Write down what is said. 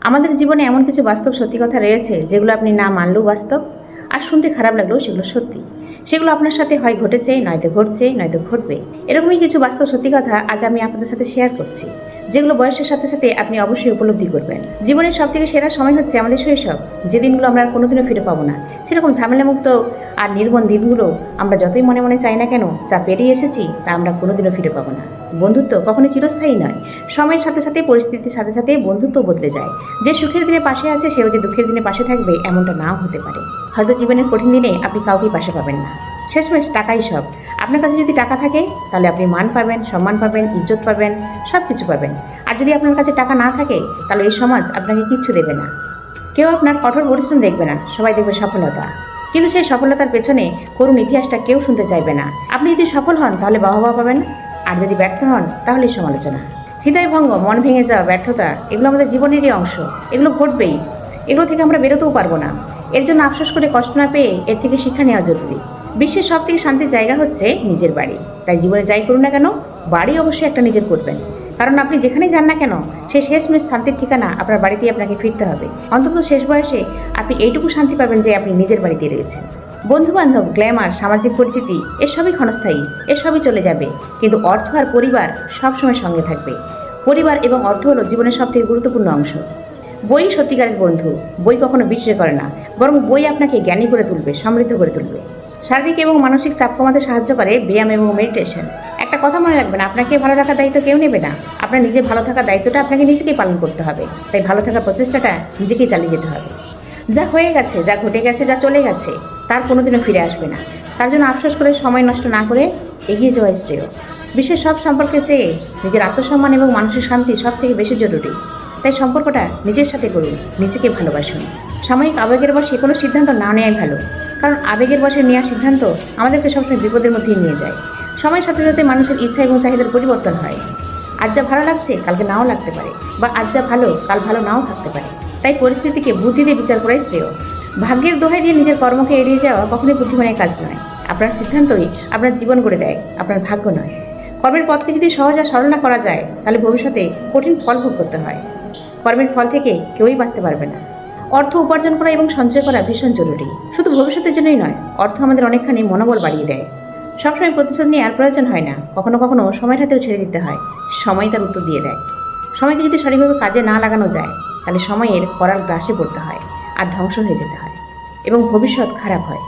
আমাদের জীবনে এমন কিছু বাস্তব সত্যি কথা রয়েছে যেগুলো আপনি না মানলেও বাস্তব, আর শুনতে খারাপ লাগলেও সেগুলো সত্যি। সেগুলো আপনার সাথে হয় ঘটেছে, নয়তো ঘটছে, নয়তো ঘটবে। এরকমই কিছু বাস্তব সত্যি কথা আজ আমি আপনাদের সাথে শেয়ার করছি, যেগুলো বয়সের সাথে সাথে আপনি অবশ্যই উপলব্ধি করবেন। জীবনের সবথেকে সেরা সময় হচ্ছে আমাদের শৈশব, যে দিনগুলো আমরা আর কোনোদিনও ফিরে পাবো না। সেরকম ঝামেলামুক্ত আর নির্মল দিনগুলো আমরা যতই মনে মনে চাই না কেন, যা পেরিয়ে এসেছি তা আমরা কোনোদিনও ফিরে পাবো না। বন্ধুত্ব কখনো চিরস্থায়ী নয়। সময়ের সাথে সাথে, পরিস্থিতির সাথে সাথে বন্ধুত্ব বদলে যায়। যে সুখের দিনে পাশে আছে সেও যে দুঃখের দিনে পাশে থাকবে এমনটা নাও হতে পারে। হয়তো জীবনের কঠিন দিনে আপনি কাউকেই পাশে পাবেন না। শেষমেশ টাকাই সব। আপনার কাছে যদি টাকা থাকে তাহলে আপনি মান পাবেন, সম্মান পাবেন, ইজ্জত পাবেন, সব কিছু পাবেন। আর যদি আপনার কাছে টাকা না থাকে তাহলে এই সমাজ আপনাকে কিচ্ছু দেবে না। কেউ আপনার কঠোর পরিশ্রম দেখবে না, সবাই দেখবে সফলতা। কিন্তু সেই সফলতার পেছনে করুণ ইতিহাসটা কেউ শুনতে চাইবে না। আপনি যদি সফল হন তাহলে বাহবা পাবেন, আর যদি ব্যর্থ হন তাহলেই সমালোচনা। হৃদয়ভঙ্গ, মন ভেঙে যাওয়া, ব্যর্থতা, এগুলো আমাদের জীবনেরই অংশ। এগুলো ঘটবেই। এগুলো থেকে আমরা বেরোতেও পারবো না। এর জন্য আফসোস করে কষ্ট না পেয়ে এর থেকে শিক্ষা নেওয়া জরুরি। বিশ্বের সব থেকে শান্তির জায়গা হচ্ছে নিজের বাড়ি। তাই জীবনে যাই করুন না কেন, বাড়ি অবশ্যই একটা নিজের করবেন। কারণ আপনি যেখানেই যান না কেন, সেই শেষমেশ শান্তির ঠিকানা আপনার বাড়িতেই আপনাকে ফিরতে হবে। অন্তত শেষ বয়সে আপনি এইটুকু শান্তি পাবেন যে আপনি নিজের বাড়িতে রয়েছেন। বন্ধুবান্ধব, গ্ল্যামার, সামাজিক পরিচিতি এসবই ক্ষণস্থায়ী, এসবই চলে যাবে। কিন্তু অর্থ আর পরিবার সবসময় সঙ্গে থাকবে। পরিবার এবং অর্থ হলো জীবনের সবথেকে গুরুত্বপূর্ণ অংশ। বই সত্যিকারের বন্ধু। বই কখনো বিক্রি করে না, বরং বই আপনাকে জ্ঞানী করে তুলবে, সমৃদ্ধ করে তুলবে। শারীরিক এবং মানসিক চাপ কমাতে সাহায্য করে ব্যায়াম এবং মেডিটেশন। একটা কথা মনে রাখবেন, আপনাকে ভালো রাখার দায়িত্ব কেউ নেবে না। আপনার নিজে ভালো থাকার দায়িত্বটা আপনাকে নিজেকেই পালন করতে হবে। তাই ভালো থাকার প্রচেষ্টাটা নিজেকেই চালিয়ে যেতে হবে। যা হয়ে গেছে, যা ঘটে গেছে, যা চলে গেছে, তার কোনোদিনও ফিরে আসবে না। তার জন্য আফসোস করে সময় নষ্ট না করে এগিয়ে যাওয়াই শ্রেয়। বিশ্বের সব সম্পর্কের চেয়ে নিজের আত্মসম্মান এবং মানসিক শান্তি সব থেকে বেশি জরুরি। তাই সম্পর্কটা নিজের সাথে করুন, নিজেকে ভালোবাসুন। সাময়িক আবেগের বশে কোনো সিদ্ধান্ত না নেওয়াই ভালো, কারণ আবেগের বশে নেওয়া সিদ্ধান্ত আমাদেরকে সবসময় বিপদের মধ্যেই নিয়ে যায়। সময়ের সাথে সাথে মানুষের ইচ্ছা এবং চাহিদার পরিবর্তন হয়। আজ যা ভালো লাগছে কালকে নাও লাগতে পারে, বা আজ যা ভালো কাল ভালো নাও থাকতে পারে। তাই পরিস্থিতিকে বুদ্ধি দিয়ে বিচার করাই শ্রেয়। ভাগ্যের দোহাই দিয়ে নিজের কর্মকে এড়িয়ে যাওয়া কখনোই বুদ্ধিমানের কাজ নয়। আপনার সিদ্ধান্তই আপনার জীবন গড়ে দেয়, আপনার ভাগ্য নয়। কর্মের পথকে যদি সহজ আর সরল না করা যায় তাহলে ভবিষ্যতে কঠিন ফল ভোগ করতে হয়। কর্মের ফল থেকে কেউই বাঁচতে পারবে না। অর্থ উপার্জন করা এবং সঞ্চয় করা ভীষণ জরুরি। শুধু ভবিষ্যতের জন্যই নয়, অর্থ আমাদের অনেকখানি মনোবল বাড়িয়ে দেয়। সবসময় প্রতিশোধ নিয়ে আর প্রয়োজন হয় না। কখনো কখনো সময়ের হাতেও ছেড়ে দিতে হয়। সময় তার উত্তর দিয়ে দেয়। সময়কে যদি সঠিকভাবে কাজে না লাগানো যায় তাহলে সময়ের করার গ্রাসে পড়তে হয়, আর ধ্বংস হয়ে যেতে হয়, এবং ভবিষ্যৎ খারাপ হয়।